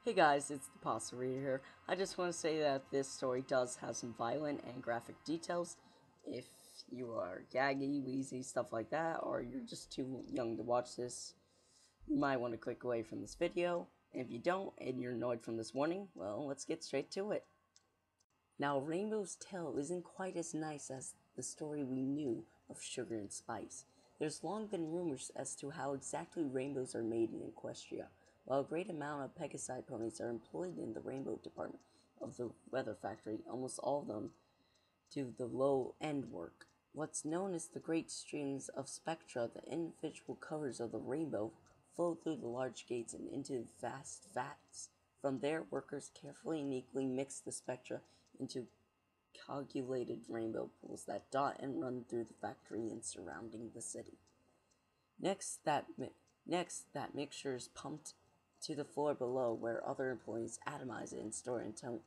Hey guys, it's the Pasta Reader here. I just want to say that this story does have some violent and graphic details. If you are gaggy, wheezy, stuff like that, or you're just too young to watch this, you might want to click away from this video. And if you don't, and you're annoyed from this warning, well, let's get straight to it. Now, Rainbow's tale isn't quite as nice as the story we knew of Sugar and Spice. There's long been rumors as to how exactly rainbows are made in Equestria. While a great amount of Pegasi ponies are employed in the rainbow department of the weather factory, almost all of them do the low-end work. What's known as the great streams of spectra, the individual colors of the rainbow, flow through the large gates and into vast vats. From there, workers carefully and equally mix the spectra into calculated rainbow pools that dot and run through the factory and surrounding the city. Next, that mixture is pumped to the floor below, where other employees atomize it and store it until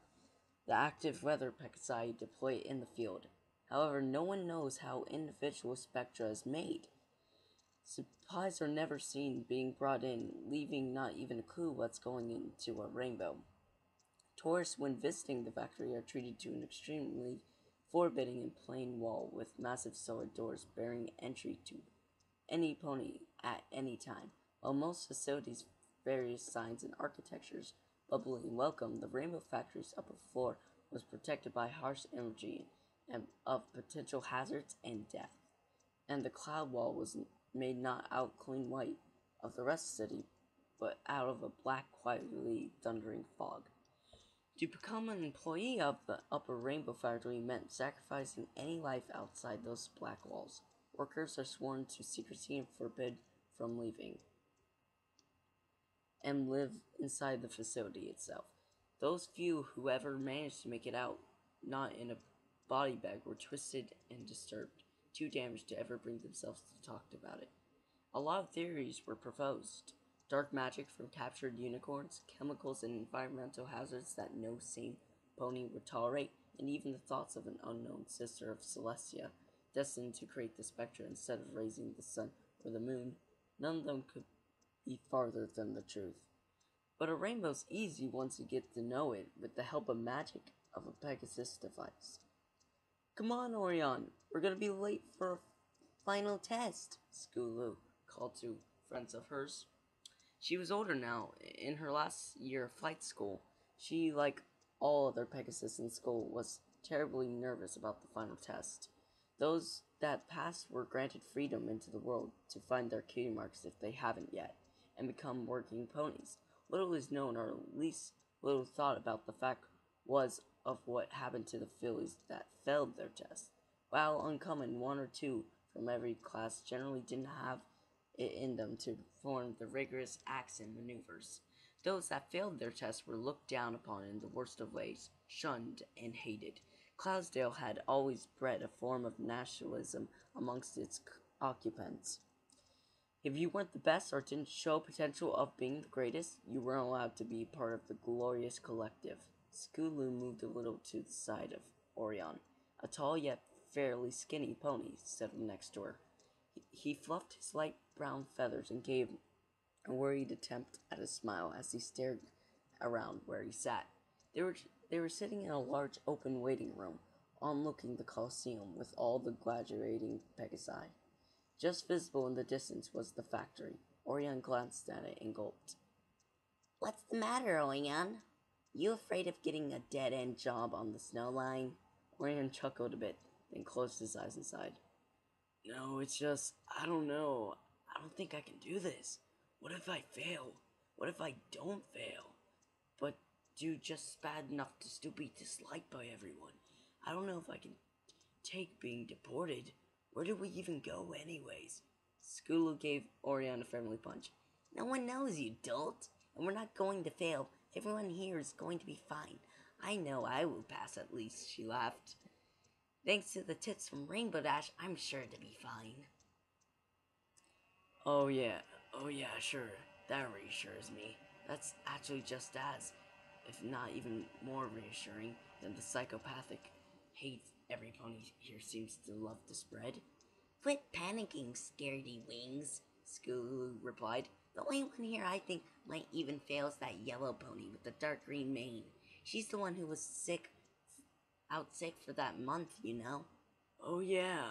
the active weather Pegasi deploy it in the field. However, no one knows how individual spectra is made. Supplies are never seen being brought in, leaving not even a clue what's going into a rainbow. Tourists, when visiting the factory, are treated to an extremely forbidding and plain wall with massive solid doors bearing entry to any pony at any time. While most facilities' various signs and architectures bubbly and welcome, the Rainbow Factory's upper floor was protected by harsh imagery and of potential hazards and death. And the cloud wall was made not out clean white of the rest of the city, but out of a black, quietly thundering fog. To become an employee of the Upper Rainbow Factory meant sacrificing any life outside those black walls. Workers are sworn to secrecy and forbid from leaving and live inside the facility itself. Those few who ever managed to make it out, not in a body bag, were twisted and disturbed, too damaged to ever bring themselves to talk about it. A lot of theories were proposed. Dark magic from captured unicorns, chemicals and environmental hazards that no sane pony would tolerate, and even the thoughts of an unknown sister of Celestia, destined to create the spectra instead of raising the sun or the moon. None of them could be farther than the truth. But a rainbow's easy once you get to know it with the help of magic of a Pegasus device. Come on, Orion, we're gonna be late for a final test, Skulu called to friends of hers. She was older now. In her last year of flight school, she, like all other Pegasus in school, was terribly nervous about the final test. Those that passed were granted freedom into the world to find their cutie marks if they haven't yet, and become working ponies. Little is known, or at least little thought about the fact was of what happened to the fillies that failed their test. While uncommon, one or two from every class generally didn't have it in them to perform the rigorous acts and maneuvers. Those that failed their tests were looked down upon in the worst of ways, shunned and hated. Cloudsdale had always bred a form of nationalism amongst its occupants. If you weren't the best or didn't show potential of being the greatest, you weren't allowed to be part of the glorious collective. Skulu moved a little to the side of Orion. A tall yet fairly skinny pony settled next to her. He fluffed his light brown feathers and gave a worried attempt at a smile as he stared around where he sat. They were sitting in a large open waiting room, overlooking the Colosseum with all the graduating Pegasi. Just visible in the distance was the factory. Orion glanced at it and gulped. What's the matter, Orion? You afraid of getting a dead-end job on the snow line? Orion chuckled a bit, then closed his eyes and sighed. No, it's just, I don't know. I don't think I can do this. What if I fail? What if I don't fail? But do just bad enough to still be disliked by everyone. I don't know if I can take being deported. Where do we even go anyways? Skulu gave Orion a friendly punch. No one knows, you dolt. And we're not going to fail. Everyone here is going to be fine. I know I will pass at least, she laughed. Thanks to the tits from Rainbow Dash, I'm sure to be fine. Oh yeah, sure. That reassures me. That's actually just as, if not even more reassuring than the psychopathic hate every pony here seems to love to spread. Quit panicking, scaredy wings, Skulu replied. The only one here I think might even fail is that yellow pony with the dark green mane. She's the one who was out sick for that month, you know. Oh yeah,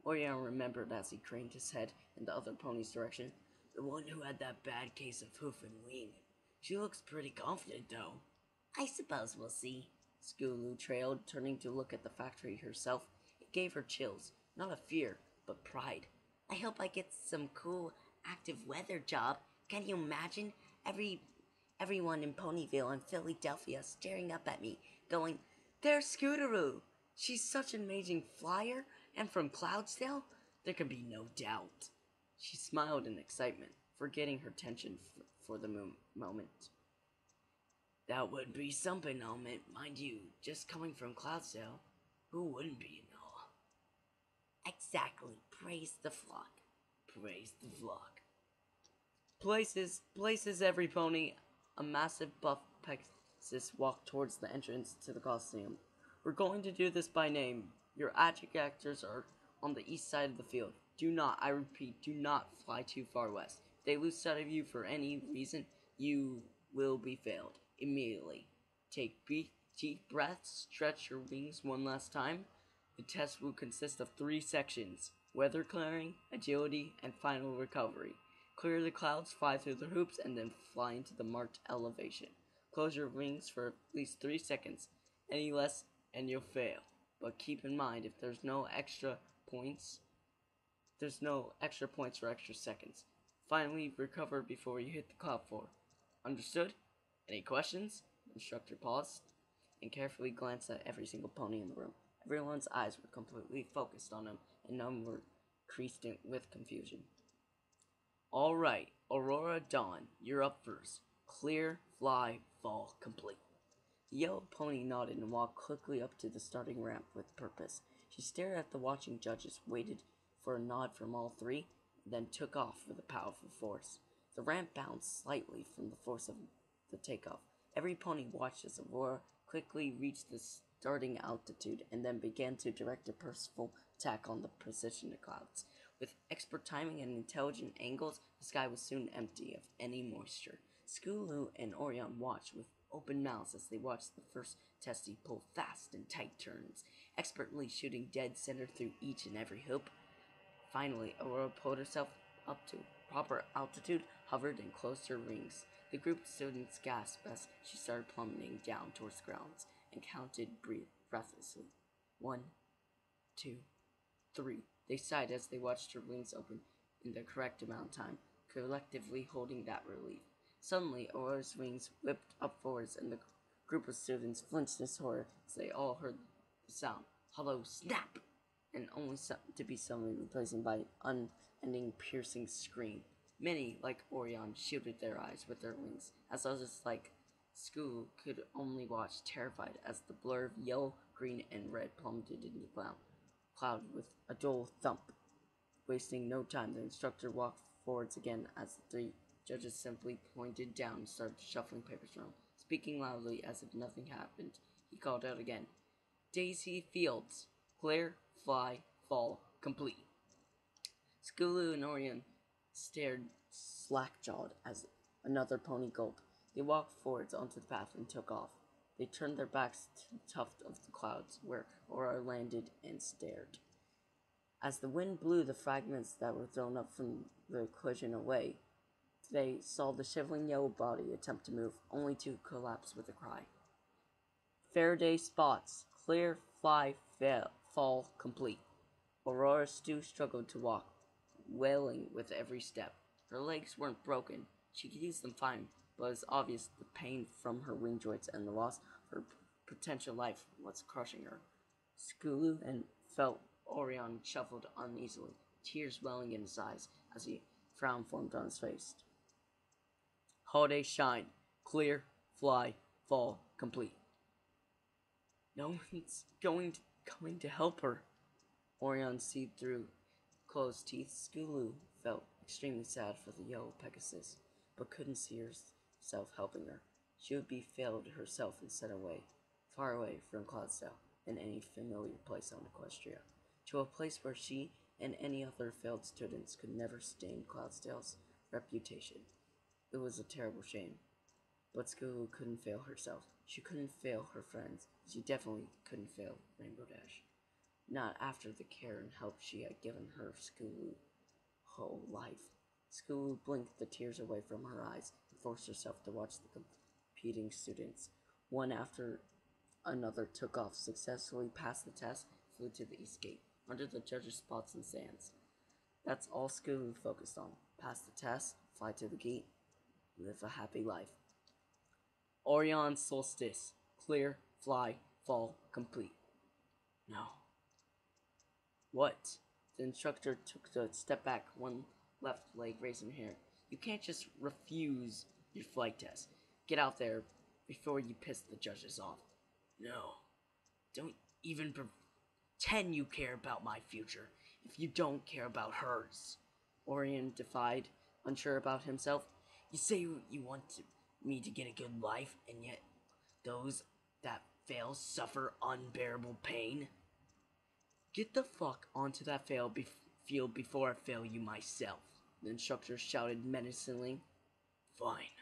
Orion remembered as he craned his head in the other pony's direction. The one who had that bad case of hoof and wing. She looks pretty confident though. I suppose we'll see. Skulu trailed, turning to look at the factory herself. It gave her chills, not of fear, but pride. I hope I get some cool active weather job. Can you imagine everyone in Ponyville and Philadelphia staring up at me, going, "There's Scooteroo! She's such an amazing flyer, and from Cloudsdale? There can be no doubt." She smiled in excitement, forgetting her tension for the moment. That would be something, mind you, just coming from Cloudsdale. Who wouldn't be, Exactly. Praise the flock. Praise the flock. Places, every pony. A massive buff Pegasus walked towards the entrance to the Coliseum. We're going to do this by name. Your actors are on the east side of the field. Do not, I repeat, do not fly too far west. If they lose sight of you for any reason, you will be failed immediately. Take deep breaths, stretch your wings one last time. The test will consist of 3 sections: weather clearing, agility, and final recovery. Clear the clouds, fly through the hoops, and then fly into the marked elevation. Close your wings for at least 3 seconds. Any less, and you'll fail. But keep in mind, if there's no extra points for extra seconds. Finally, recover before you hit the cloud floor. Understood? Any questions? The instructor paused and carefully glanced at every single pony in the room. Everyone's eyes were completely focused on him, and none were creased with confusion. Alright, Aurora Dawn, you're up first. Clear, fly, fall, complete. The yellow pony nodded and walked quickly up to the starting ramp with purpose. She stared at the watching judges, waited for a nod from all 3, and then took off with a powerful force. The ramp bounced slightly from the force of the takeoff. Every pony watched as Aurora quickly reached the starting altitude and then began to direct a purposeful attack on the precision clouds. With expert timing and intelligent angles, the sky was soon empty of any moisture. Skulu and Orion watched with open mouths as they watched the first testy pull fast and tight turns, expertly shooting dead center through each and every hoop. Finally, Aurora pulled herself up to proper altitude, hovered, and closed her wings. The group of students gasped as she started plummeting down towards the ground and counted breathlessly. 1, 2, 3. They sighed as they watched her wings open in the correct amount of time, collectively holding that relief. Suddenly, Aurora's wings whipped up forwards, and the group of students flinched in horror as they all heard the sound. Hollow snap! And only to be suddenly replaced by an unending piercing scream. Many, like Orion, shielded their eyes with their wings, as others, like Skulu, could only watch terrified as the blur of yellow, green, and red plummeted into the cloud with a dull thump. Wasting no time, the instructor walked forwards again as the 3 judges simply pointed down and started shuffling papers around. Speaking loudly as if nothing happened, he called out again, "Daisy Fields, clear, fly, fall, complete." Skulu and Orion stared slack-jawed as another pony gulped. They walked forwards onto the path and took off. They turned their backs to the tuft of the clouds where Aurora landed and stared. As the wind blew the fragments that were thrown up from the collision away, they saw the shivering yellow body attempt to move, only to collapse with a cry. Faraday spots. Clear, fly, fall, complete. Aurora Stu struggled to walk, wailing with every step. Her legs weren't broken. She could use them fine, but it was obvious the pain from her wing joints and the loss of her potential life was crushing her. Skulu and felt Orion shuffled uneasily, tears welling in his eyes as a frown formed on his face. Holiday shine. Clear, fly, fall, complete. No one's coming to help her. Orion seethed through closed teeth. Skulu felt extremely sad for the yellow Pegasus, but couldn't see herself helping her. She would be failed herself and sent away, far away from Cloudsdale and any familiar place on Equestria, to a place where she and any other failed students could never stain Cloudsdale's reputation. It was a terrible shame. But Skulu couldn't fail herself. She couldn't fail her friends. She definitely couldn't fail Rainbow Dash. Not after the care and help she had given her Skulu whole life. Skulu blinked the tears away from her eyes and forced herself to watch the competing students. One after another took off, successfully passed the test, flew to the east gate, under the judges' spots and stands. That's all Skulu focused on. Pass the test, fly to the gate, live a happy life. Orion Solstice. Clear, fly, fall, complete. No. What? The instructor took a step back, one left leg raising her hair. You can't just refuse your flight test. Get out there before you piss the judges off. No. Don't even pretend you care about my future if you don't care about hers. Orion defied, unsure about himself. You say you want me to get a good life, and yet those that fail suffer unbearable pain? Get the fuck onto that field before I fail you myself, the instructor shouted menacingly. Fine.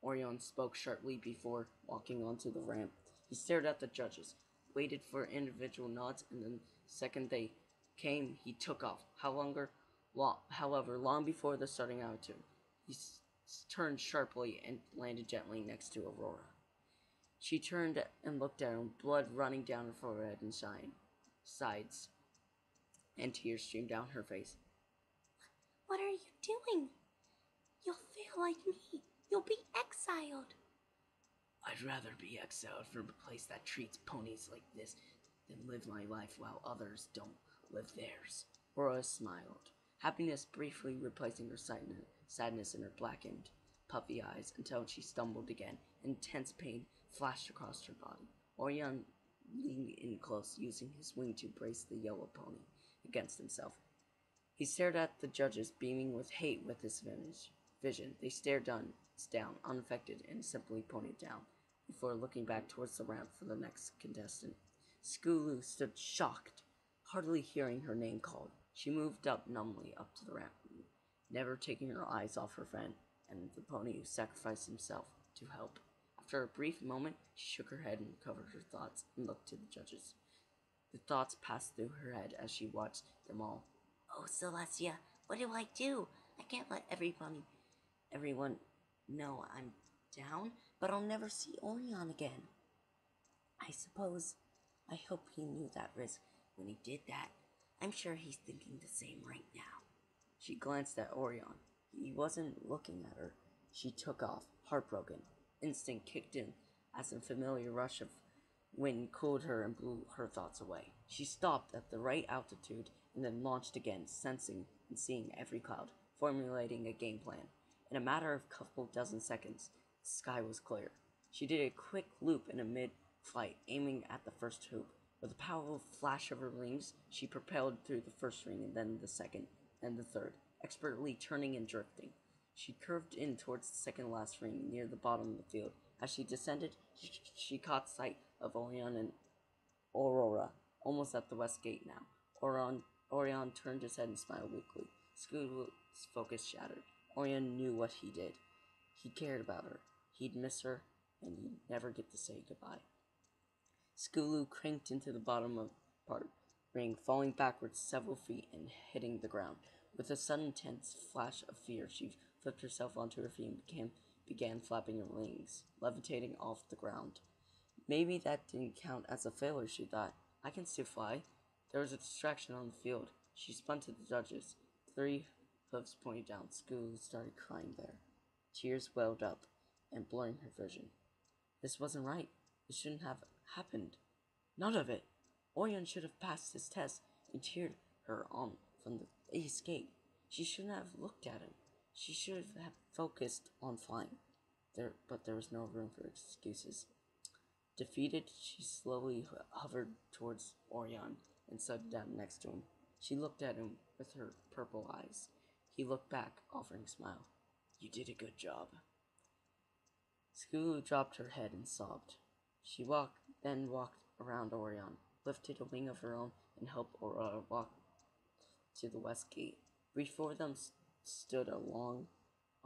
Orion spoke sharply before walking onto the ramp. He stared at the judges, waited for individual nods, and the second they came, he took off. However, long before the starting altitude, he turned sharply and landed gently next to Aurora. She turned and looked at him, blood running down her forehead and sides, and tears streamed down her face. What are you doing? You'll fail like me. You'll be exiled. I'd rather be exiled from a place that treats ponies like this than live my life while others don't live theirs. Aurora smiled, happiness briefly replacing her sadness in her blackened, puffy eyes until she stumbled again. Intense pain flashed across her body. Orion leaned in close, using his wing to brace the yellow pony against himself. He stared at the judges, beaming with hate with his vision. They stared down, unaffected, and simply pointed down, before looking back towards the ramp for the next contestant. Skulu stood shocked, hardly hearing her name called. She moved numbly up to the ramp, never taking her eyes off her friend and the pony who sacrificed himself to help. After a brief moment, she shook her head and recovered her thoughts and looked to the judges. The thoughts passed through her head as she watched them all. Oh, Celestia, what do I do? I can't let everyone know I'm down, but I'll never see Orion again. I hope he knew that risk when he did that. I'm sure he's thinking the same right now. She glanced at Orion. He wasn't looking at her. She took off, heartbroken. Instinct kicked in as a familiar rush of wind cooled her and blew her thoughts away. She stopped at the right altitude and then launched again, sensing and seeing every cloud, formulating a game plan. In a matter of a couple dozen seconds, the sky was clear. She did a quick loop in a mid-flight, aiming at the first hoop. With a powerful flash of her wings, she propelled through the first ring and then the second and the third, expertly turning and drifting. She curved in towards the second-last ring near the bottom of the field. As she descended, she caught sight of Orion and Aurora, almost at the west gate now. Orion turned his head and smiled weakly. Skulu's focus shattered. Orion knew what he did. He cared about her. He'd miss her, and he'd never get to say goodbye. Skulu cranked into the bottom of part ring, falling backwards several feet and hitting the ground. With a sudden tense flash of fear, she flipped herself onto her feet and began flapping her wings, levitating off the ground. Maybe that didn't count as a failure, she thought. I can still fly. There was a distraction on the field. She spun to the judges. 3 hooves pointed down. Skulu started crying there. Tears welled up and blurring her vision. This wasn't right. It shouldn't have happened. None of it. Orion should have passed his test and cheered her on from the east gate. She shouldn't have looked at him. She should have focused on flying. But there was no room for excuses. Defeated, she slowly hovered towards Orion and sat down next to him. She looked at him with her purple eyes. He looked back, offering a smile. You did a good job. Skulu dropped her head and sobbed. She walked around Orion, lifted a wing of her own, and helped Aurora walk to the west gate. Before them stood a long,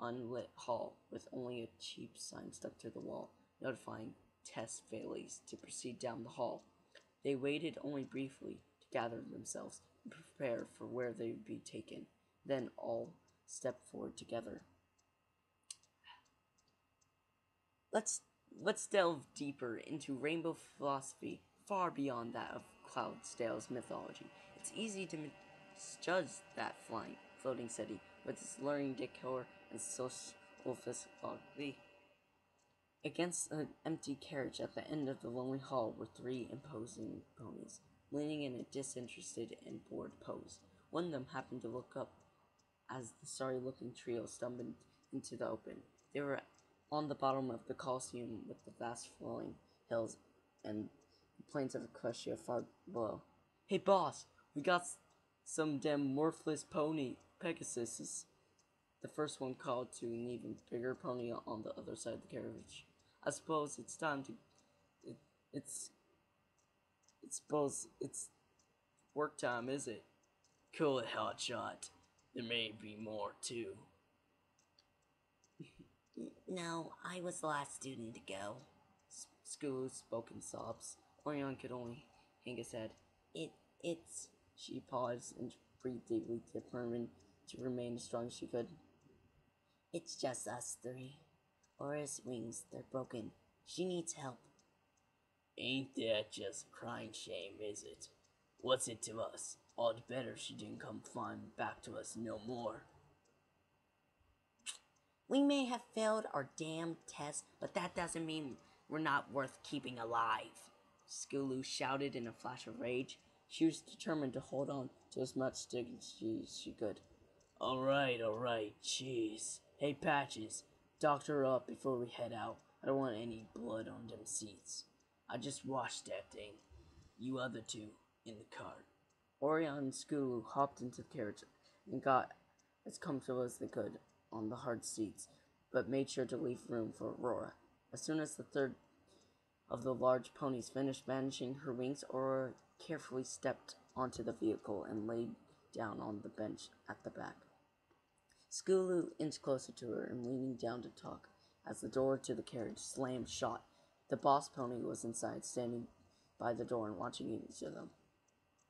unlit hall with only a cheap sign stuck to the wall, notifying test failees to proceed down the hall. They waited only briefly to gather themselves and prepare for where they would be taken. Then all stepped forward together. Let's delve deeper into rainbow philosophy far beyond that of Cloudsdale's mythology. It's easy to misjudge that floating city with its luring decor and social philosophy. Against an empty carriage at the end of the lonely hall were three imposing ponies, leaning in a disinterested and bored pose. One of them happened to look up as the sorry-looking trio stumbled into the open. They were on the bottom of the Colosseum with the vast flowing hills and the plains of Equestria far below. "Hey boss, we got some damn worthless pony, Pegasus," the first one called to an even bigger pony on the other side of the carriage. "I suppose it's time to... it's suppose it's work time, is it?" "Cool it, hotshot. There may be more, too." No, I was the last student to go. Skulu spoke in sobs. Orion could only hang his head. It's... She paused and breathed deeply, determined to remain as strong as she could. It's just us three. Aura's wings, they're broken. She needs help. Ain't that just a crying shame, is it? What's it to us? All the better she didn't come flying back to us no more. We may have failed our damn test, but that doesn't mean we're not worth keeping alive. Skulu shouted in a flash of rage. She was determined to hold on to as much dignity as she could. All right, jeez. Hey, Patches, doctor her up before we head out. I don't want any blood on them seats. I just washed that thing. You other two, in the cart. Orion and Skulu hopped into the carriage and got as comfortable as they could on the hard seats, but made sure to leave room for Aurora. As soon as the third of the large ponies finished managing her wings, Aurora carefully stepped onto the vehicle and laid down on the bench at the back. Skulu inched closer to her and leaning down to talk as the door to the carriage slammed shut. The boss pony was inside, standing by the door and watching each of them.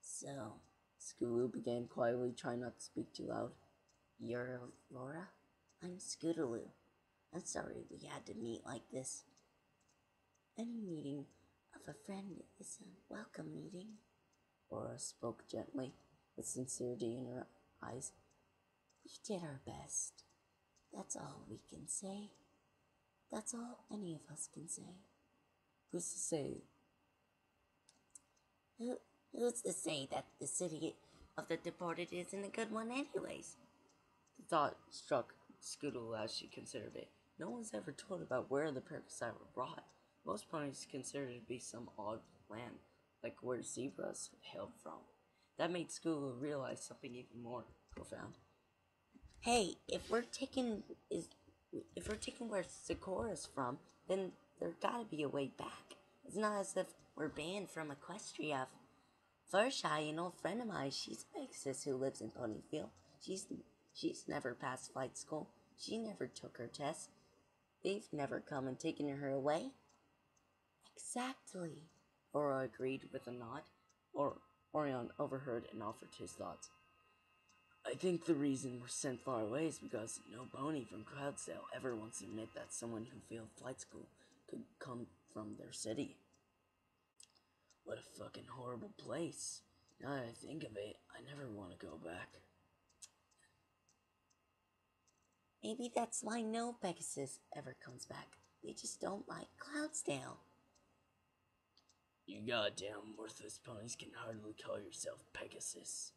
So, Skulu began quietly, trying not to speak too loud. You're Aurora? I'm Scootaloo. I'm sorry we had to meet like this. Any meeting of a friend is a welcome meeting. Aurora spoke gently, with sincerity in her eyes. We did our best. That's all we can say. That's all any of us can say. Who's to say? Who's to say that the city of the departed isn't a good one anyways? The thought struck Scootle as she considered it. No one's ever told about where the Percocet were brought. Most ponies consider it to be some odd land, like where zebras hailed from. That made Scootle realize something even more profound. Hey, if we're taking where Sakura's from, then there gotta be a way back. It's not as if we're banned from Equestria. Fluttershy, an old friend of mine, she's a Pegasus who lives in Ponyfield. She's never passed flight school. She never took her test. They've never come and taken her away. Exactly, Aurora agreed with a nod. Orion overheard and offered his thoughts. I think the reason we're sent far away is because no pony from Cloudsdale ever wants to admit that someone who failed flight school could come from their city. What a fucking horrible place. Now that I think of it, I never want to go back. Maybe that's why no Pegasus ever comes back. They just don't like Cloudsdale. You goddamn worthless ponies can hardly call yourself Pegasus.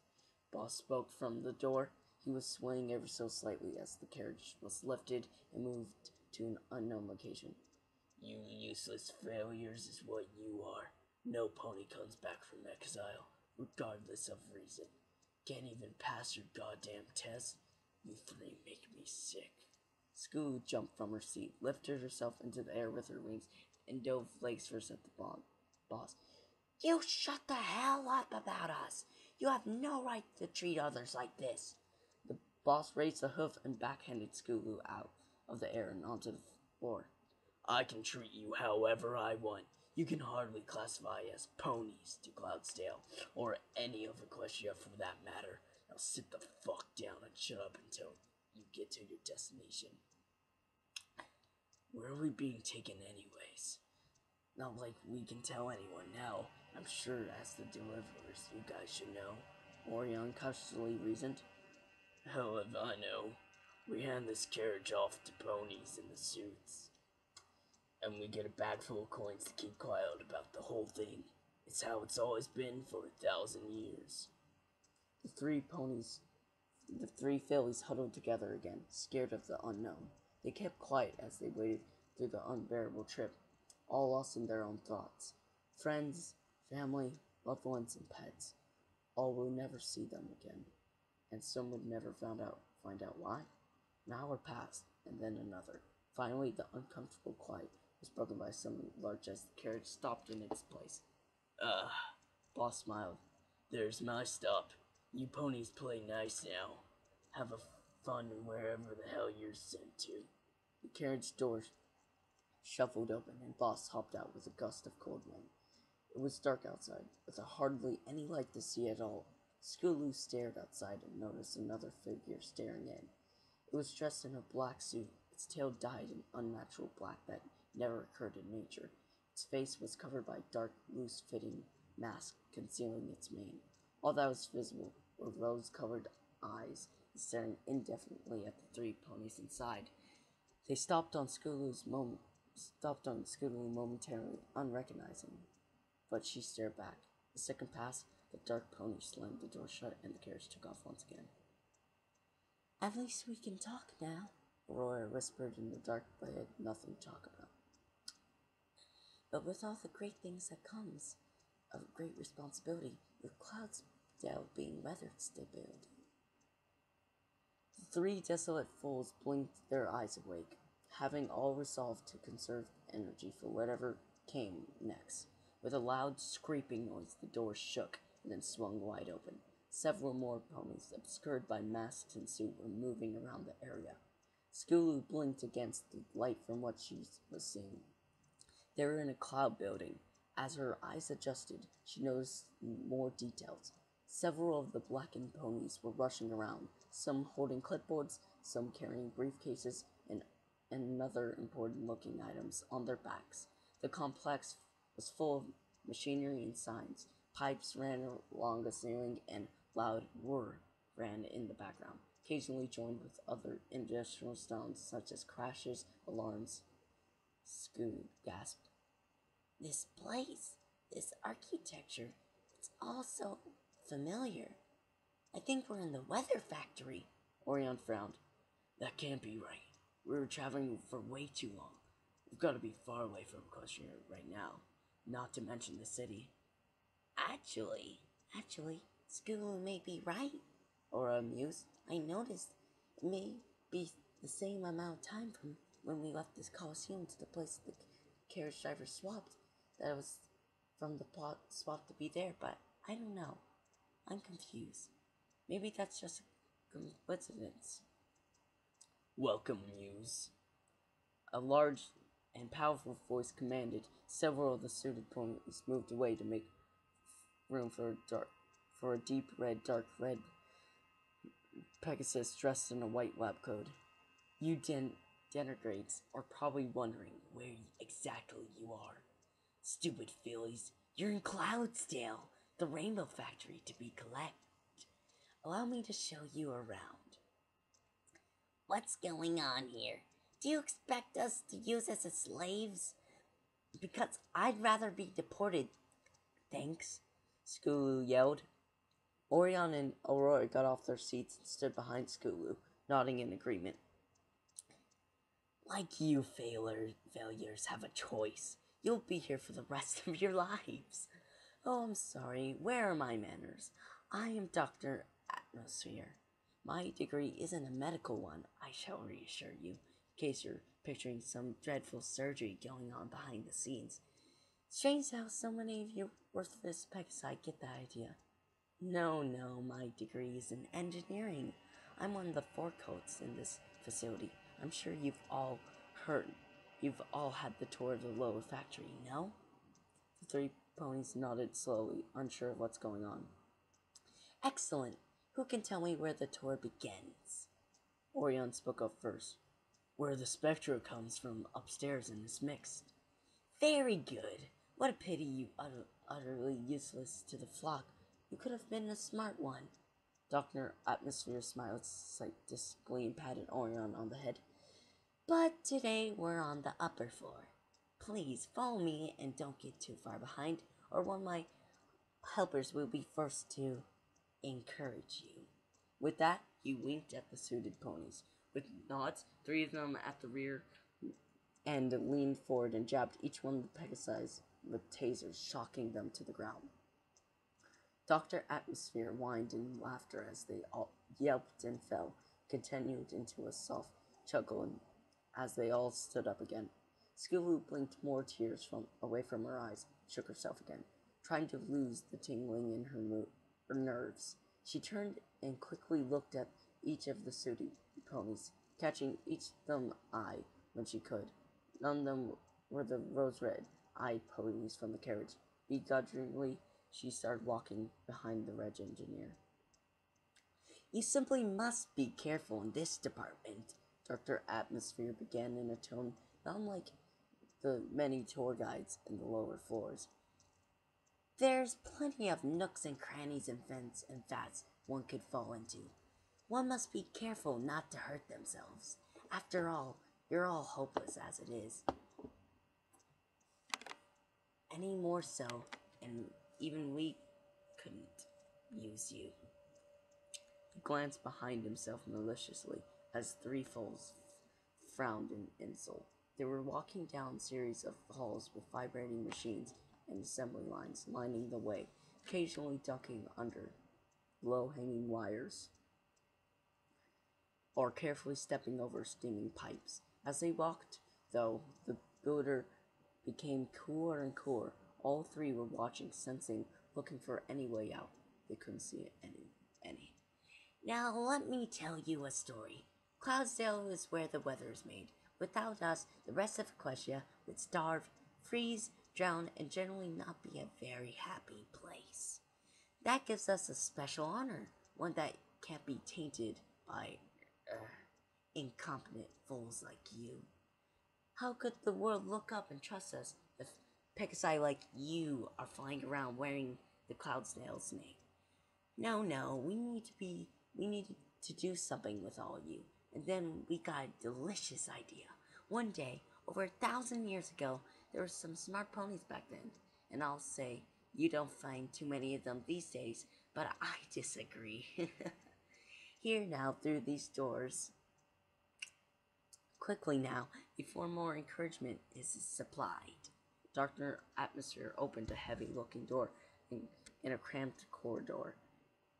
Boss spoke from the door. He was swaying ever so slightly as the carriage was lifted and moved to an unknown location. You useless failures is what you are. No pony comes back from exile, regardless of reason. Can't even pass your goddamn test. You three make me sick. Scoo jumped from her seat, lifted herself into the air with her wings, and dove legs first at the boss. You shut the hell up about us. You have no right to treat others like this. The Boss raised a hoof and backhanded Skulu out of the air and onto the floor. I can treat you however I want. You can hardly classify as ponies to Cloudsdale, or any of Equestria for that matter. Now sit the fuck down and shut up until you get to your destination. Where are we being taken anyways? Not like we can tell anyone now. I'm sure as the deliverers, you guys should know. Orion cautiously reasoned. Hell if I know. We hand this carriage off to ponies in the suits. And we get a bag full of coins to keep quiet about the whole thing. It's how it's always been for 1,000 years. The three fillies huddled together again, scared of the unknown. They kept quiet as they waded through the unbearable trip, all lost in their own thoughts. Friends, family, loved ones, and pets. All will never see them again, and some would never find out why. An hour passed, and then another. Finally, the uncomfortable quiet was broken by something large as the carriage stopped in its place. Boss smiled. There's my stop. You ponies play nice now. Have a fun wherever the hell you're sent to. The carriage door shuffled open, and Boss hopped out with a gust of cold wind. It was dark outside, with hardly any light to see at all. Skulu stared outside and noticed another figure staring in. It was dressed in a black suit, its tail dyed an unnatural black that never occurred in nature. Its face was covered by a dark, loose-fitting mask concealing its mane. All that was visible were rose-colored eyes staring indefinitely at the three ponies inside. They stopped on Skulu momentarily, unrecognizing, but she stared back. A second passed, the dark pony slammed the door shut, and the carriage took off once again. At least we can talk now, Aurora whispered in the dark, but had nothing to talk about. But with all the great things that comes of great responsibility, with Cloudsdale being weathered stability. The three desolate fools blinked their eyes awake, having all resolved to conserve energy for whatever came next. With a loud scraping noise, the door shook and then swung wide open. Several more ponies, obscured by masks and suit, were moving around the area. Skulu blinked against the light from what she was seeing. They were in a cloud building. As her eyes adjusted, she noticed more details. Several of the blackened ponies were rushing around, some holding clipboards, some carrying briefcases, and other important-looking items on their backs. The complex was full of machinery and signs. Pipes ran along the ceiling, and loud whir ran in the background, occasionally joined with other industrial sounds such as crashes, alarms. Skulu gasped. This place, this architecture, it's all so familiar. I think we're in the weather factory. Orion frowned. That can't be right. We were traveling for way too long. We've got to be far away from Equestria right now, not to mention the city. Actually, Skulu may be right. Aura mused. I noticed it may be the same amount of time from when we left this Coliseum to the place the carriage driver swapped. That was from the plot swap to be there, but I don't know. I'm confused. Maybe that's just a coincidence. Welcome, Muse. A large and powerful voice commanded. Several of the suited ponies moved away to make room for a deep dark red Pegasus dressed in a white lab coat. You denigrates are probably wondering where exactly you are. Stupid fillies, you're in Cloudsdale, the Rainbow Factory to be correct. Allow me to show you around. What's going on here? Do you expect us to use us as slaves? Because I'd rather be deported. Thanks. Skulu yelled. Orion and Aurora got off their seats and stood behind Skulu, nodding in agreement. Like you failures have a choice. You'll be here for the rest of your lives. Oh, I'm sorry. Where are my manners? I am Dr. Atmosphere. My degree isn't a medical one, I shall reassure you, in case you're picturing some dreadful surgery going on behind the scenes. Strange how so many of you worthless Pegasi get that idea. No, my degree is in engineering. I'm one of the four coats in this facility. I'm sure heard, you've all had the tour of the lower factory, no? The three ponies nodded slowly, unsure of what's going on. Excellent. Who can tell me where the tour begins? Orion spoke up first. Where the spectra comes from upstairs and is mixed. Very good. What a pity you utterly useless to the flock. You could have been a smart one. Dr. Atmosphere smiled sarcastically and patted Orion on the head. But today we're on the upper floor. Please follow me and don't get too far behind, or one of my helpers will be first to encourage you. With that, he winked at the suited ponies. With nods, three of them at the rear and leaned forward and jabbed each one of the Pegasi with tasers, shocking them to the ground. Dr. Atmosphere whined in laughter as they all yelped and fell, continued into a soft chuckle as they all stood up again. Skulu blinked more tears away from her eyes, shook herself again, trying to lose the tingling in her nerves. She turned and quickly looked at each of the suited ponies, catching each of them eye when she could. None of them were the rose-red-eyed ponies from the carriage. Begrudgingly, she started walking behind the Reg engineer. You simply must be careful in this department, Dr. Atmosphere began in a tone not unlike the many tour guides in the lower floors. There's plenty of nooks and crannies and vents and vats one could fall into. One must be careful not to hurt themselves. After all, you're all hopeless as it is. Any more so, and even we couldn't use you. He glanced behind himself maliciously as three foals frowned in insult. They were walking down a series of halls with vibrating machines and assembly lines lining the way, occasionally ducking under low-hanging wires or carefully stepping over steaming pipes. As they walked, though, the builder became cooler and cooler. All three were watching, sensing, looking for any way out. They couldn't see any. Now let me tell you a story. Cloudsdale is where the weather is made. Without us, the rest of Equestria would starve, freeze, drown, and generally not be a very happy place. That gives us a special honor, one that can't be tainted by incompetent fools like you. How could the world look up and trust us if Pegasi like you are flying around wearing the Cloudsdale's name? No, we need to do something with all of you. And then we got a delicious idea. One day, over 1,000 years ago, there were some smart ponies back then. And I'll say, you don't find too many of them these days, but I disagree. Here now, through these doors. Quickly now, before more encouragement is supplied. Dr. Atmosphere opened a heavy-looking door in a cramped corridor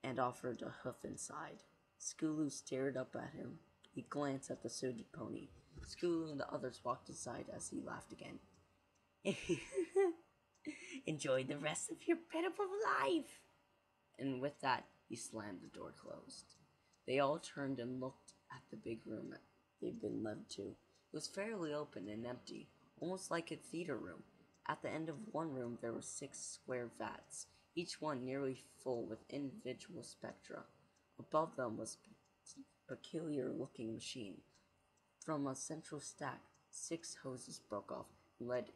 and offered a hoof inside. Skulu stared up at him. He glanced at the suited pony. Skulu and the others walked inside as he laughed again. Enjoy the rest of your pitiful life. And with that, he slammed the door closed. They all turned and looked at the big room they'd been led to. It was fairly open and empty, almost like a theater room. At the end of one room, there were 6 square vats, each one nearly full with individual spectra. Above them was a peculiar-looking machine. From a central stack, 6 hoses broke off and led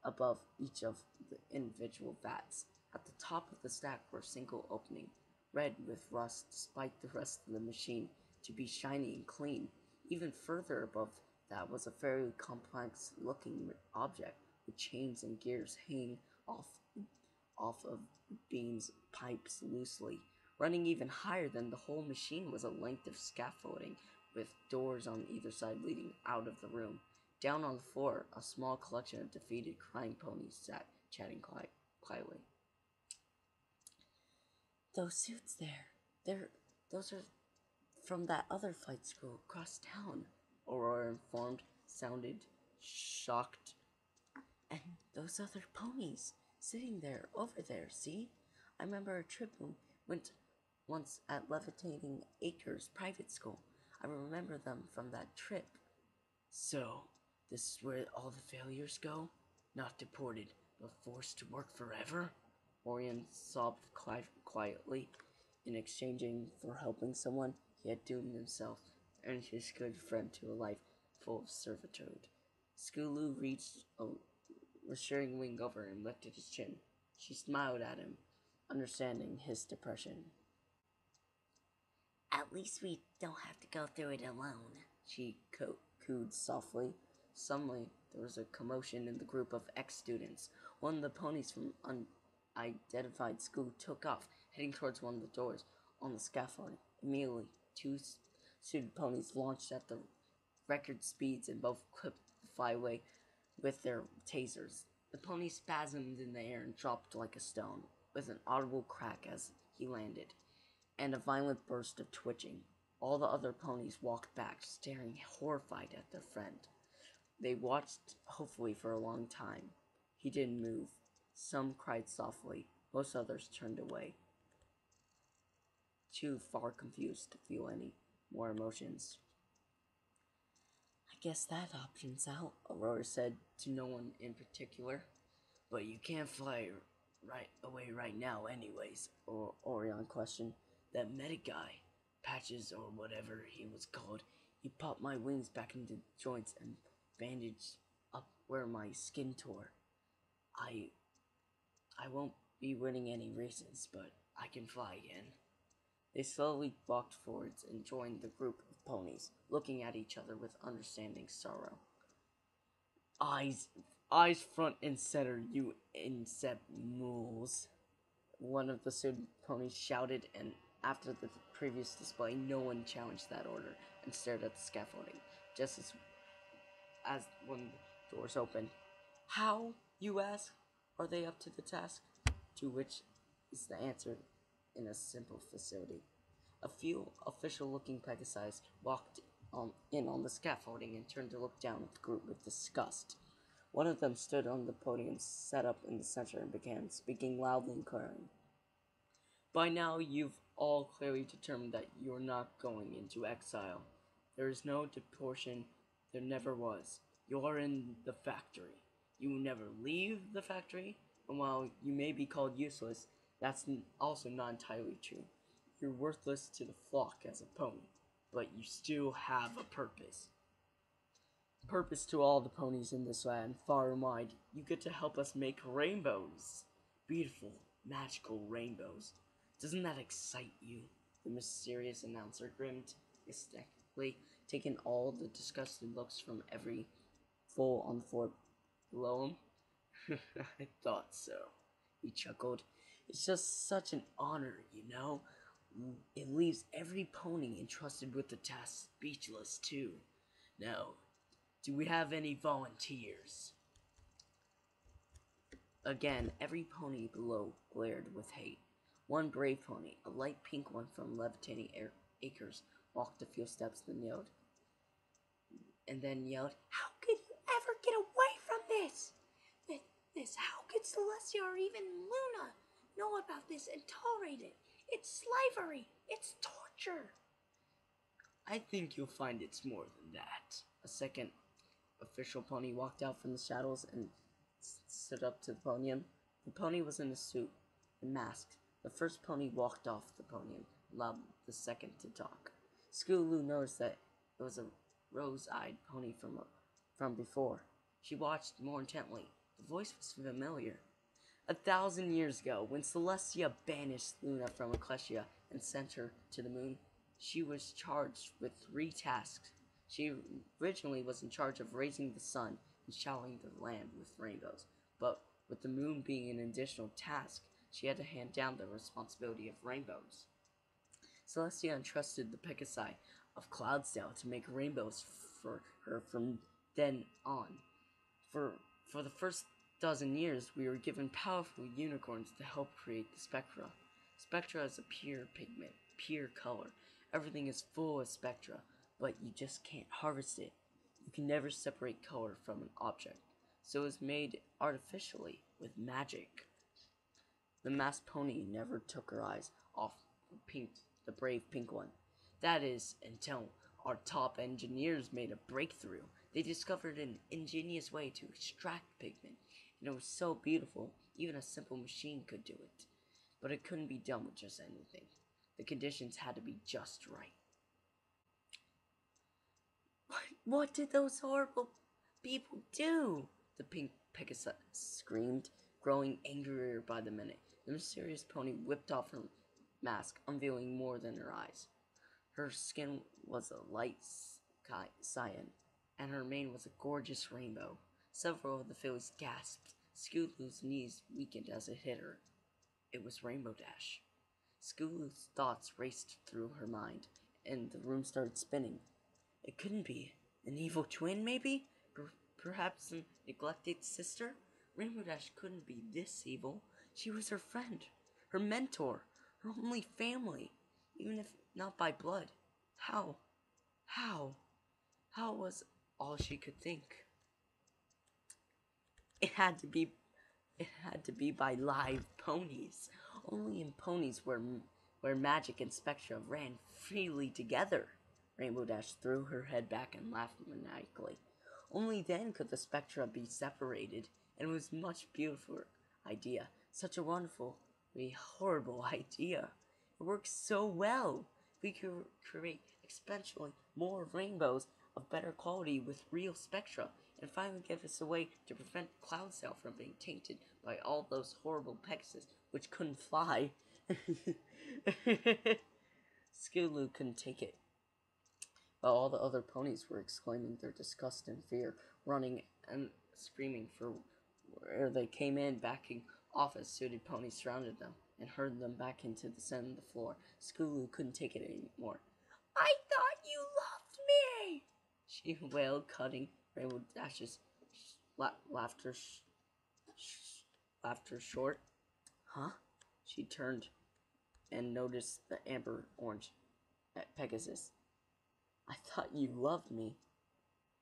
above each of the individual vats. At the top of the stack were a single opening, red with rust despite the rest of the machine to be shiny and clean. Even further above that was a fairly complex-looking object with chains and gears hanging off of beams, pipes loosely. Running even higher than the whole machine was a length of scaffolding with doors on either side leading out of the room. Down on the floor, a small collection of defeated crying ponies sat, chatting quietly. Those suits those are from that other flight school across town, Aurora informed, sounded shocked. And those other ponies, sitting there, over there, see? I remember a trip when we went once at Levitating Acres Private School. I remember them from that trip. So, this is where all the failures go? Not deported, but forced to work forever? Orion sobbed quietly. In exchanging for helping someone, he had doomed himself and his good friend to a life full of servitude. Skulu reached a reassuring wing over and lifted his chin. She smiled at him, understanding his depression. At least we don't have to go through it alone. She cooed softly. Suddenly, there was a commotion in the group of ex-students. One of the ponies from unidentified school took off, heading towards one of the doors on the scaffolding. Immediately, two suited ponies launched at the record speeds and both clipped the flyway with their tasers. The pony spasmed in the air and dropped like a stone, with an audible crack as he landed, and a violent burst of twitching. All the other ponies walked back, staring horrified at their friend. They watched hopefully for a long time. He didn't move. Some cried softly. Most others turned away, too far confused to feel any more emotions. I guess that option's out, Aurora said to no one in particular. But you can't fly away right now anyways, Orion questioned. That medic guy, Patches or whatever he was called, he popped my wings back into joints and bandaged up where my skin tore. I won't be winning any races, but I can fly again. They slowly walked forwards and joined the group of ponies, looking at each other with understanding sorrow. Eyes front and center, you incept mules. One of the suited ponies shouted, and after the previous display, no one challenged that order and stared at the scaffolding, just as one of the doors opened. How, you ask, are they up to the task? To which is the answer in a simple facility. A few official-looking Pegasi walked in on the scaffolding and turned to look down at the group with disgust. One of them stood on the podium set up in the center and began speaking loudly and clearly. By now, you've all clearly determined that you're not going into exile. There is no deportation. There never was. You are in the factory. You will never leave the factory, and while you may be called useless, that's also not entirely true. You're worthless to the flock as a pony, but you still have a purpose. Purpose to all the ponies in this land, far and wide. You get to help us make rainbows. Beautiful, magical rainbows. Doesn't that excite you? The mysterious announcer grinned ecstatically, taking all the disgusted looks from every foal on the floor below him. I thought so, he chuckled. It's just such an honor, you know? It leaves every pony entrusted with the task speechless, too. Now, do we have any volunteers? Again, every pony below glared with hate. One brave pony, a light pink one from Levitating Acres, walked a few steps and yelled, How could you ever get away from this? How could Celestia or even Luna know about this and tolerate it? It's slavery. It's torture. I think you'll find it's more than that. A second official pony walked out from the shadows and stood up to the podium. The pony was in a suit and masked. The first pony walked off the podium, allowed the second to talk. Skulu noticed that it was a rose-eyed pony from before. She watched more intently. The voice was familiar. 1,000 years ago, when Celestia banished Luna from Ecclesia and sent her to the moon, she was charged with 3 tasks. She originally was in charge of raising the sun and showering the land with rainbows, but with the moon being an additional task, she had to hand down the responsibility of rainbows. Celestia entrusted the Pegasi of Cloudsdale to make rainbows for her from then on. For the first dozen years, we were given powerful unicorns to help create the spectra. Spectra is a pure pigment, pure color. Everything is full of spectra, but you just can't harvest it. You can never separate color from an object, so it was made artificially with magic. The masked pony never took her eyes off the brave pink one. That is, until our top engineers made a breakthrough. They discovered an ingenious way to extract pigment, and it was so beautiful, even a simple machine could do it. But it couldn't be done with just anything. The conditions had to be just right. What did those horrible people do? The pink Pegasus screamed, growing angrier by the minute. The mysterious pony whipped off her mask, unveiling more than her eyes. Her skin was a light cyan, and her mane was a gorgeous rainbow. Several of the fillies gasped. Scootaloo's knees weakened as it hit her. It was Rainbow Dash. Scootaloo's thoughts raced through her mind, and the room started spinning. It couldn't be. An evil twin, maybe? Perhaps a neglected sister? Rainbow Dash couldn't be this evil. She was her friend, her mentor, her only family, even if not by blood. How? How was all she could think? It had to be by live ponies. Only in ponies where magic and spectra ran freely together. Rainbow Dash threw her head back and laughed maniacally. Only then could the spectra be separated, and it was a much beautifuler idea. Such a wonderfully horrible idea. It works so well. We could create exponentially more rainbows of better quality with real spectra, and finally give us a way to prevent Cloud Cell from being tainted by all those horrible Pegasus which couldn't fly. Scootaloo couldn't take it. While all the other ponies were exclaiming their disgust and fear, running and screaming for where they came in, backing off as suited ponies surrounded them and herded them back into the center of the floor. Scootaloo couldn't take it anymore. I thought you loved me, she wailed, cutting Rainbow Dash's laughter short. Huh? She turned and noticed the amber orange Pegasus. I thought you loved me.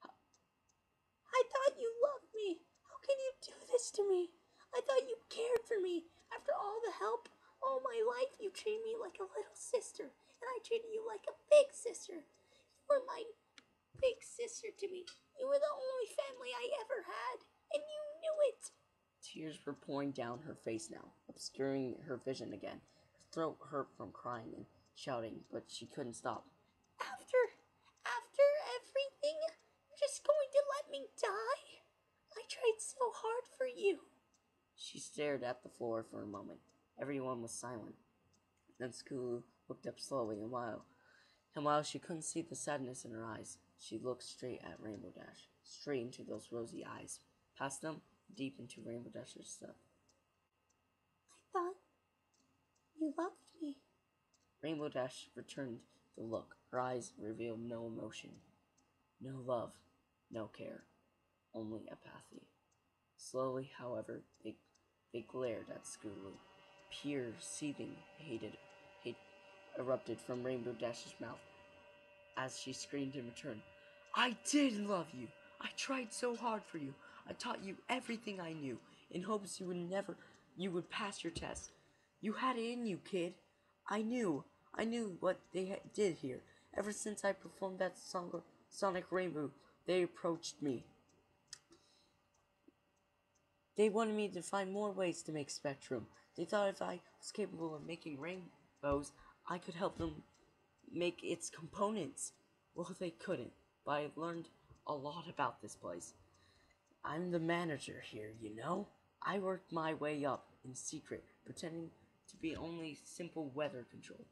I thought you loved me. How can you do this to me? I thought you cared for me. After all the help, all my life, you treated me like a little sister, and I treated you like a big sister. You were my big sister to me. You were the only family I ever had, and you knew it. Tears were pouring down her face now, obscuring her vision again. Her throat hurt from crying and shouting, but she couldn't stop. After everything, you're just going to let me die? I tried so hard for you. She stared at the floor for a moment. Everyone was silent. Then Scootaloo looked up slowly, and while she couldn't see the sadness in her eyes, she looked straight at Rainbow Dash, straight into those rosy eyes, past them, deep into Rainbow Dash's stuff. I thought you loved me. Rainbow Dash returned the look. Her eyes revealed no emotion, no love, no care, only apathy. Slowly, however, they glared at Scootaloo. Pure, seething hate erupted from Rainbow Dash's mouth as she screamed in return. I did love you. I tried so hard for you. I taught you everything I knew in hopes you would pass your test. You had it in you, kid. I knew what they did here. Ever since I performed that Sonic Rainbow, they approached me. They wanted me to find more ways to make Spectrum. They thought if I was capable of making rainbows, I could help them make its components. Well, they couldn't, but I learned a lot about this place. I'm the manager here, you know? I worked my way up in secret, pretending to be only simple weather control.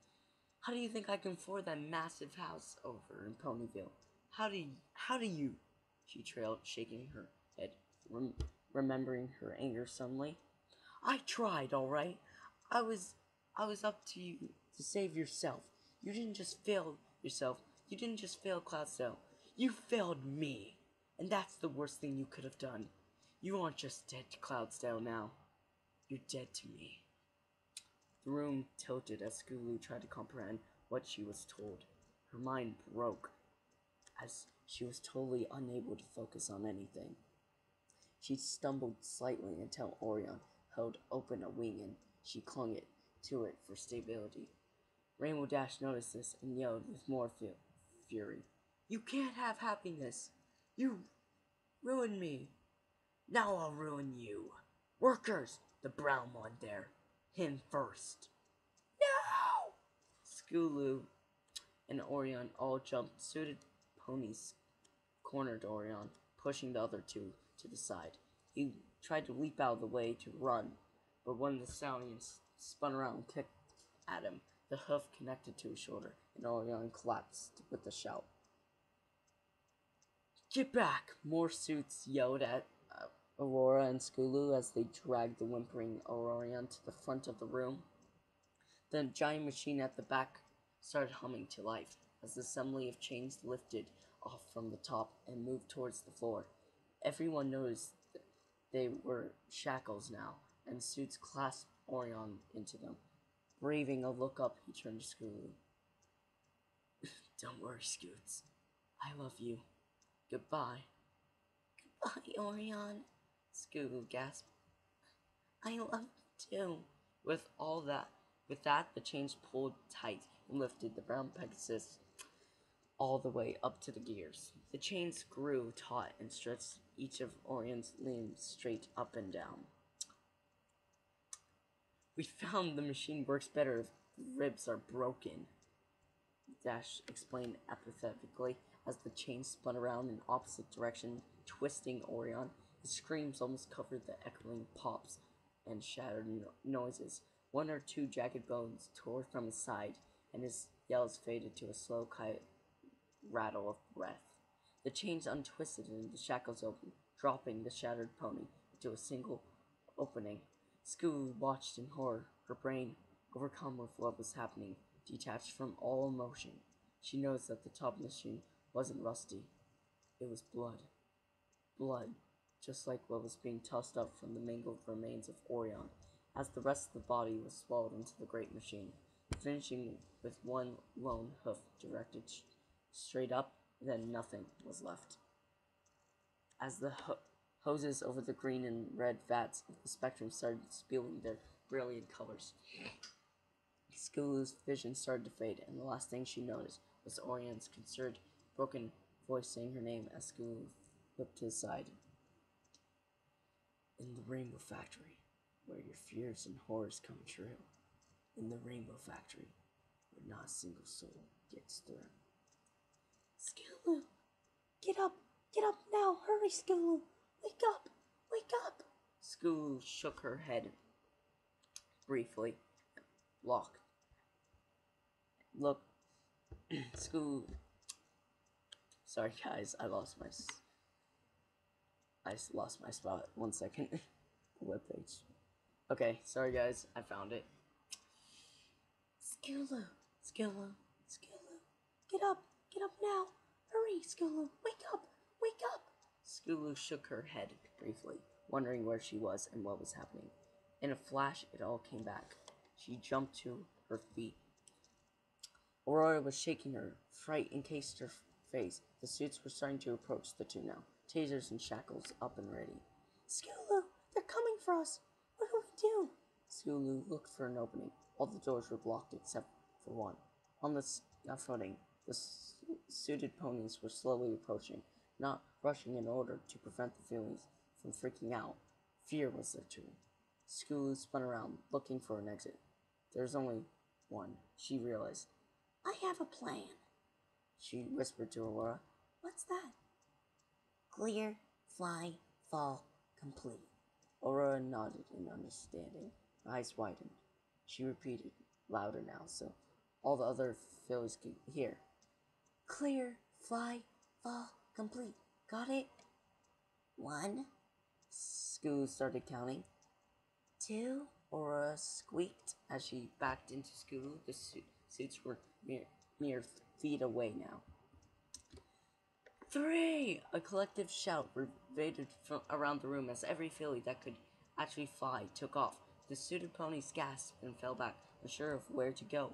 How do you think I can afford that massive house over in Ponyville? How do you? She trailed, shaking her head, remembering her anger suddenly. I tried, all right. I was up to you to save yourself. You didn't just fail yourself. You didn't just fail Cloudstone. You failed me. And that's the worst thing you could have done. You aren't just dead to Cloudstone now. You're dead to me. The room tilted as Scootaloo tried to comprehend what she was told. Her mind broke as she was totally unable to focus on anything. She stumbled slightly until Orion held open a wing and she clung to it for stability. Rainbow Dash noticed this and yelled with more fury. You can't have happiness! You ruined me! Now I'll ruin you! Workers! The brown one there! Him first! No! Skulu and Orion all jumped. Suited ponies cornered Orion, pushing the other two to the side. He tried to leap out of the way to run, but one of the stallions spun around and kicked at him. The hoof connected to his shoulder, and Orion collapsed with a shout. Get back! More suits yelled at Aurora and Skulu as they dragged the whimpering Orion to the front of the room. The giant machine at the back started humming to life as the assembly of chains lifted off from the top and moved towards the floor. Everyone noticed that they were shackles now, and suits clasped Orion into them. Braving a look up, he turned to Skulu. Don't worry, Scoots. I love you. Goodbye. Goodbye, Orion. Skulu gasped. I love you too. With that, the chains pulled tight and lifted the brown Pegasus all the way up to the gears. The chains grew taut and stretched each of Orion's limbs straight up and down. We found the machine works better if the ribs are broken, Dash explained apathetically as the chain spun around in opposite direction, twisting Orion. His screams almost covered the echoing pops and shattered noises. One or two jagged bones tore from his side, and his yells faded to a slow rattle of breath. The chains untwisted and the shackles opened, dropping the shattered pony into a single opening. Skulu watched in horror, her brain, overcome with what was happening, detached from all emotion. She noticed that the top machine wasn't rusty. It was blood. Blood, just like what was being tossed up from the mangled remains of Orion, as the rest of the body was swallowed into the great machine, finishing with one lone hoof directed straight up, and then nothing was left. As the hoses over the green and red vats of the spectrum started spewing their brilliant colors, Skulu's vision started to fade, and the last thing she noticed was Orion's concerned, broken voice saying her name as Skulu flipped to his side. In the Rainbow Factory, where your fears and horrors come true. In the Rainbow Factory, where not a single soul gets through. Skulu, get up now, hurry, Skulu, wake up. Skulu shook her head briefly. Look, Skulu. Sorry guys, I lost my spot. 1 second. The webpage. Okay, sorry guys, I found it. Skulu, get up now. Hurry, Skulu, wake up. Skulu shook her head briefly, wondering where she was and what was happening. In a flash, it all came back. She jumped to her feet. Aurora was shaking her. Fright encased her face. The suits were starting to approach the two now, tasers and shackles up and ready. Skulu, they're coming for us. What do we do? Skulu looked for an opening. All the doors were blocked except for one. On the scaffolding, the suited ponies were slowly approaching, not rushing in order to prevent the feelings from freaking out. Fear was their tool. Skulu spun around, looking for an exit. There's only one, she realized. I have a plan, she whispered to Aurora. What's that? Clear, fly, fall, complete. Aurora nodded in understanding. Her eyes widened. She repeated, louder now, so all the other fillies could hear. Clear, fly, fall, complete. Got it? 1. Skulu started counting. 2. Aurora squeaked as she backed into Skulu. The suits were mere feet away now. 3! A collective shout reverberated from around the room as every filly that could actually fly took off. The suited ponies gasped and fell back, unsure of where to go.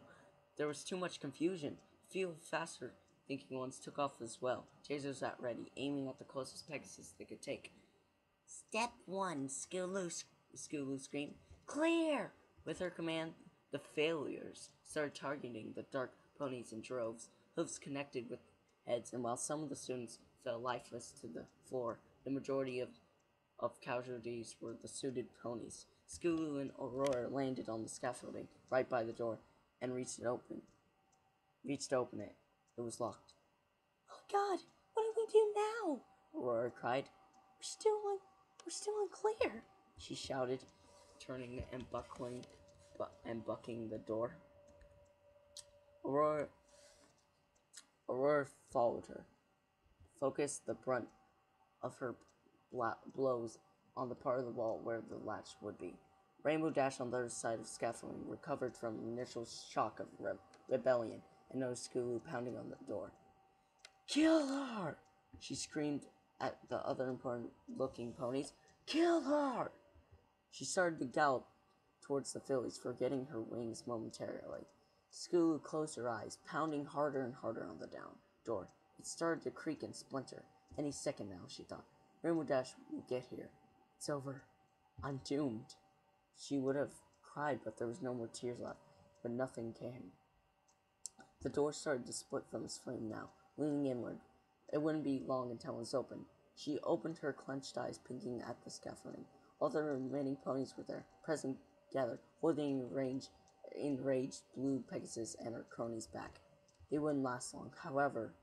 There was too much confusion. Few faster thinking ones took off as well, tasers at ready, aiming at the closest Pegasus they could take. Step 1, Skulu screamed. Clear! With her command, The failures started targeting the dark ponies in droves, hooves connected with heads, and while some of the students fell lifeless to the floor, the majority of casualties were the suited ponies. Skulu and Aurora landed on the scaffolding right by the door and reached to open it. It was locked. Oh God, what do we do now? Aurora cried. We're still unclear, she shouted, turning and bucking the door. Aurora followed her, focused the brunt of her blows on the part of the wall where the latch would be. Rainbow Dash on the other side of scaffolding recovered from the initial shock of rebellion and noticed Skulu pounding on the door. Kill her! She screamed at the other important-looking ponies. Kill her! She started to gallop towards the fillies, forgetting her wings momentarily. Skulu closed her eyes, pounding harder and harder on the door. It started to creak and splinter. Any second now, she thought. Rainbow Dash will get here. It's over. I'm doomed. She would have cried, but there was no more tears left. But nothing came. The door started to split from its frame now, leaning inward. It wouldn't be long until it was open. She opened her clenched eyes, pinking at the scaffolding. All the remaining ponies were there, present, gathered, holding enraged blue Pegasus and her cronies back. They wouldn't last long. However,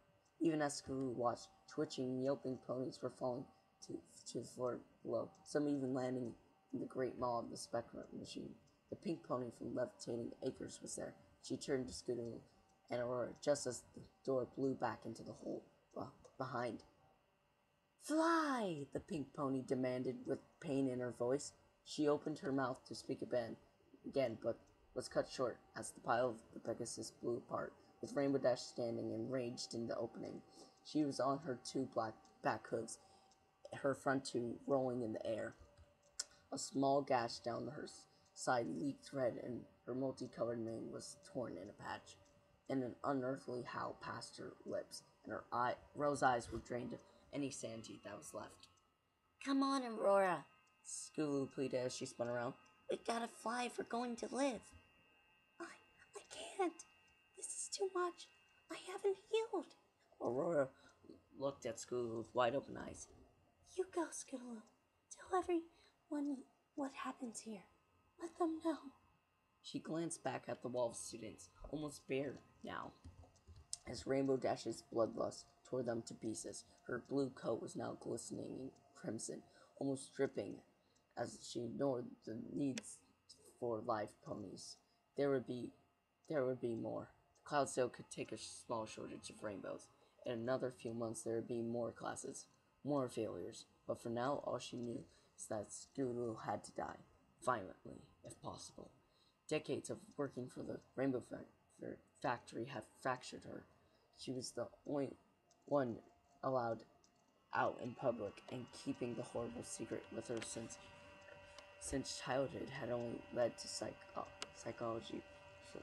even as Skulu watched, twitching, yelping ponies were falling to the floor below, some even landing in the great maw of the spectrum machine. The pink pony from Levitating Acres was there. She turned to Skulu and Aurora just as the door blew back into the hole behind. Fly! The pink pony demanded with pain in her voice. She opened her mouth to speak again, but was cut short as the pile of the Pegasus blew apart, with Rainbow Dash standing enraged in the opening. She was on her two black back hooves, her front two rolling in the air. A small gash down her side leaked red, and her multicolored mane was torn in a patch. And an unearthly howl passed her lips, and her rose eyes were drained of any sanity that was left. Come on, Aurora, Skulu pleaded as she spun around. We gotta fly if we're going to live. I can't. This is too much. I haven't healed. Aurora looked at Skulu with wide open eyes. You go, Skulu. Tell everyone what happens here. Let them know. She glanced back at the wall of students, almost bare now, as Rainbow Dash's bloodlust tore them to pieces. Her blue coat was now glistening in crimson, almost dripping, as she ignored the needs for live ponies. There would be more. Cloudsdale could take a small shortage of rainbows. In another few months there would be more classes, more failures. But for now, all she knew is that Skulu had to die, violently, if possible. Decades of working for the Rainbow Factory had fractured her. She was the only one allowed out in public, and keeping the horrible secret with her since childhood had only led to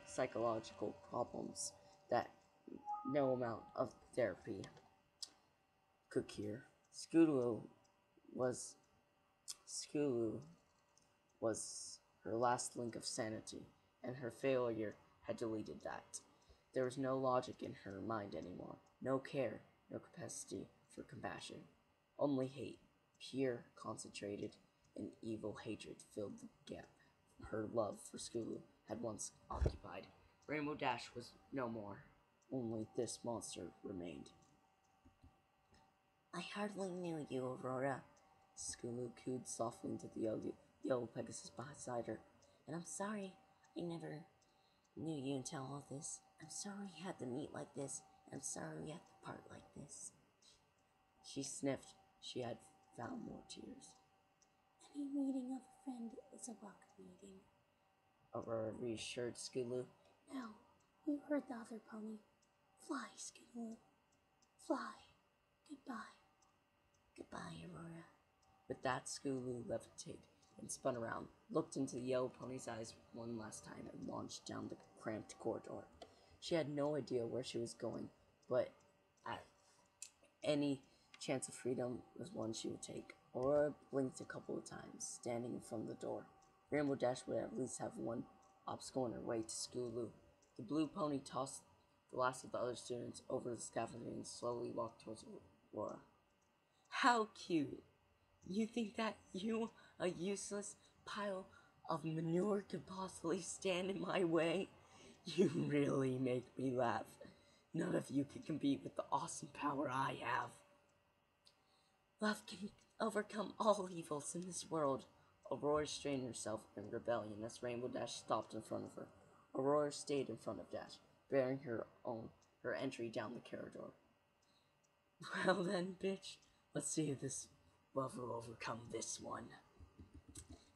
psychological problems that no amount of therapy could cure. Skulu was her last link of sanity, and her failure had deleted that. There was no logic in her mind anymore, no care, no capacity for compassion. Only hate, pure, concentrated, and evil hatred filled the gap her love for Skulu had once occupied. Rainbow Dash was no more. Only this monster remained. I hardly knew you, Aurora. Skulu cooed softly into the yellow Pegasus beside her. And I'm sorry I never knew you until all this. I'm sorry we had to meet like this. I'm sorry we had to part like this. She sniffed. She had found more tears. Any meeting of a friend is a welcome meeting, Aurora reassured Skulu. Now, you heard the other pony. Fly, Skulu. Fly. Goodbye. Goodbye, Aurora. With that, Skulu levitated and spun around, looked into the yellow pony's eyes one last time, and launched down the cramped corridor. She had no idea where she was going, but any chance of freedom was one she would take. Aurora blinked a couple of times, standing in front of the door. Rainbow Dash would at least have one obstacle on her way to Skulu. The blue pony tossed the last of the other students over the scaffolding and slowly walked towards Aurora. How cute! You think that you, a useless pile of manure, could possibly stand in my way? You really make me laugh. None of you can compete with the awesome power I have. Love can overcome all evils in this world. Aurora straightened herself in rebellion as Rainbow Dash stopped in front of her. Aurora stayed in front of Dash, bearing her entry down the corridor. Well then, bitch, let's see if this love will overcome this one.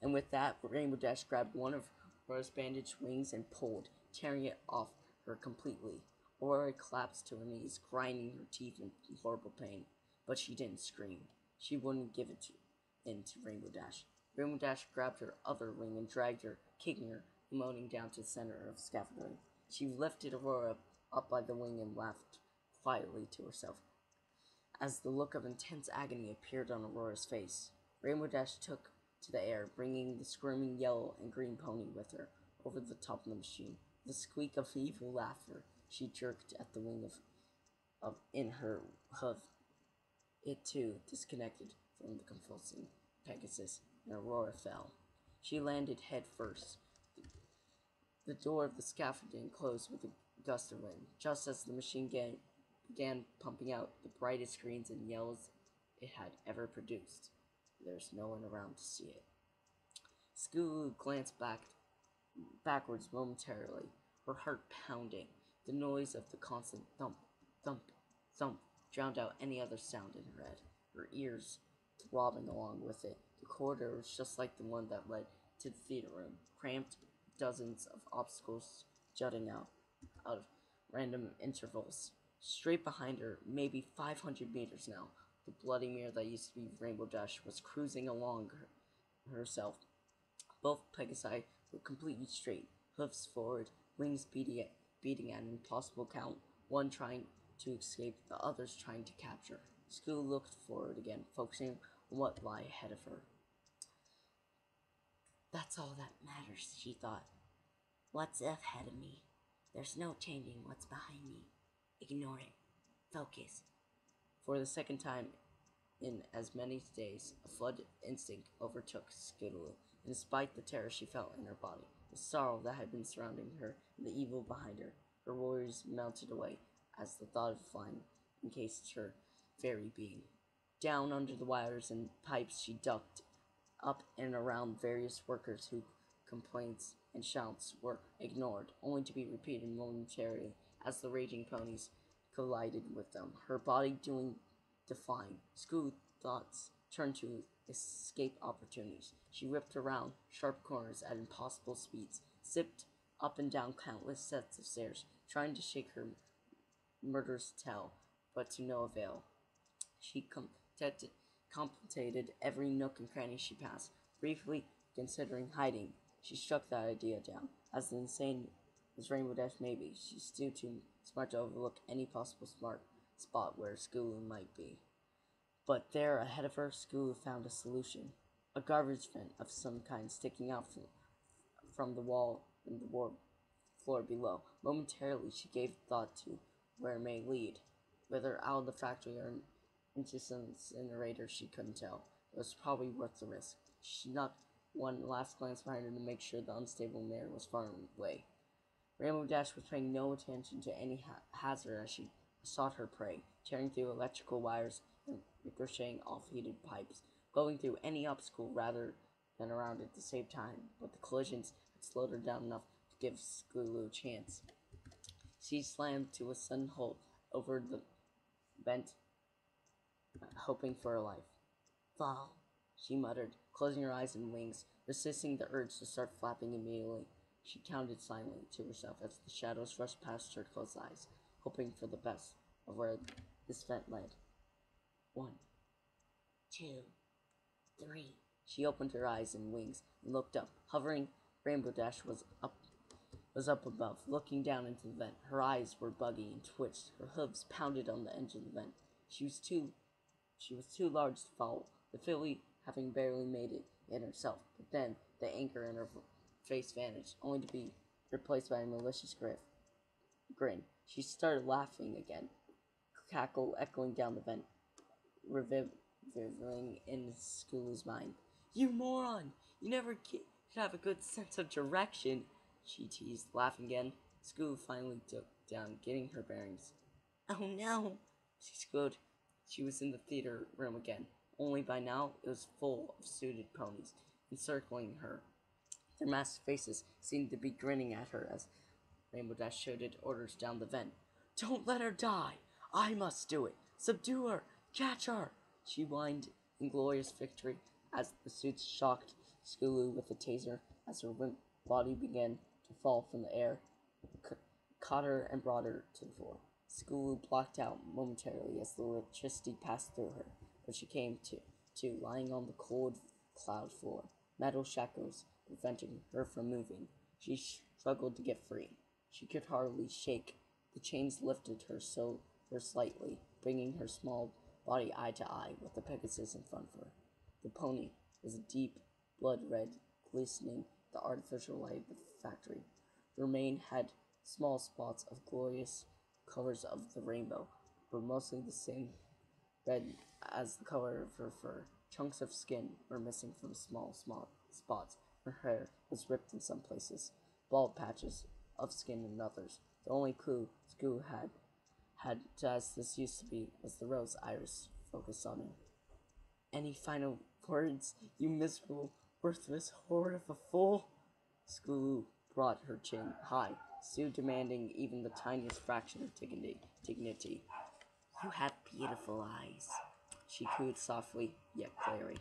And with that, Rainbow Dash grabbed one of Aurora's bandaged wings and pulled, tearing it off her completely. Aurora collapsed to her knees, grinding her teeth in horrible pain. But she didn't scream. She wouldn't give it in to Rainbow Dash. Rainbow Dash grabbed her other wing and dragged her, kicking her, moaning down to the center of the scaffolding. She lifted Aurora up by the wing and laughed quietly to herself as the look of intense agony appeared on Aurora's face. Rainbow Dash took to the air, bringing the screaming yellow and green pony with her over the top of the machine. With a squeak of evil laughter, she jerked at the wing in her hoof. It too disconnected from the convulsing Pegasus, and Aurora fell. She landed head first. The door of the scaffolding closed with a gust of wind, just as the machine began pumping out the brightest greens and yellows it had ever produced. There was no one around to see it. Skulu glanced backwards momentarily, her heart pounding. The noise of the constant thump, thump, thump drowned out any other sound in her head, her ears throbbing along with it. The corridor was just like the one that led to the theater room, cramped, dozens of obstacles jutting out of random intervals. Straight behind her, maybe 500 meters now, the bloody mirror that used to be Rainbow Dash was cruising along herself. Both Pegasi were completely straight, hoofs forward, wings beating at an impossible count, one trying to escape, the others trying to capture. Skulu looked forward again, focusing on what lay ahead of her. That's all that matters, she thought. What's ahead of me? There's no changing what's behind me. Ignore it. Focus. For the second time in as many days, a flood instinct overtook Skulu, and despite the terror she felt in her body, the sorrow that had been surrounding her, and the evil behind her, her worries melted away as the thought of flying encased her very being. Down under the wires and pipes she ducked, up and around various workers whose complaints and shouts were ignored, only to be repeated momentarily as the raging ponies collided with them, her body doing defying. Skulu's thoughts turned to escape opportunities. She whipped around sharp corners at impossible speeds, zipped up and down countless sets of stairs, trying to shake her murderous tail, but to no avail. She contemplated every nook and cranny she passed, briefly considering hiding. She struck that idea down. As insane as Rainbow Dash may be, she's still too smart to overlook any possible smart spot where Skulu might be. But there, ahead of her, Skulu found a solution. A garbage vent of some kind sticking out from the wall in the floor below. Momentarily, she gave thought to where it may lead. Whether out of the factory or into some incinerator, she couldn't tell. It was probably worth the risk. She snuck one last glance behind her to make sure the unstable mare was far away. Rainbow Dash was paying no attention to any hazard as she sought her prey, tearing through electrical wires and ricocheting off heated pipes, going through any obstacle rather than around it at the same time, but the collisions had slowed her down enough to give Skulu a chance. She slammed to a sudden halt over the vent, hoping for her life. Fall, she muttered, closing her eyes and wings, resisting the urge to start flapping immediately. She counted silently to herself as the shadows rushed past her closed eyes, hoping for the best of where this vent led. 1, 2, 3. She opened her eyes and wings and looked up. Hovering, Rainbow Dash was up above, looking down into the vent. Her eyes were buggy and twitched. Her hooves pounded on the edge of the vent. She was too large to follow, the filly having barely made it in herself. But then the anchor in her face vanished, only to be replaced by a malicious grin. She started laughing again, cackle echoing down the vent, reviving in Skulu's mind. You moron! You never have a good sense of direction, she teased, laughing again. Skulu finally took down, getting her bearings. Oh no! She squealed. She was in the theater room again, only by now it was full of suited ponies, encircling her. Their masked faces seemed to be grinning at her as Rainbow Dash shouted orders down the vent. Don't let her die! I must do it! Subdue her! Catch her! She whined in glorious victory as the suits shocked Skulu with a taser as her limp body began to fall from the air, caught her and brought her to the floor. Skulu blacked out momentarily as the electricity passed through her, but she came to lying on the cold cloud floor, metal shackles preventing her from moving. She struggled to get free. She could hardly shake. The chains lifted her slightly, bringing her small body eye to eye with the Pegasus in front of her. The pony was a deep blood red, glistening the artificial light of the factory. The mane had small spots of glorious colors of the rainbow, but mostly the same red as the color of her fur. Chunks of skin were missing from small spots. Her hair was ripped in some places, bald patches of skin in others. The only clue Skulu had as this used to be was the rose iris focused on her. Any final words, you miserable, worthless horde of a fool? Skulu brought her chin high, still demanding even the tiniest fraction of dignity. You have beautiful eyes, She cooed softly, yet clearly.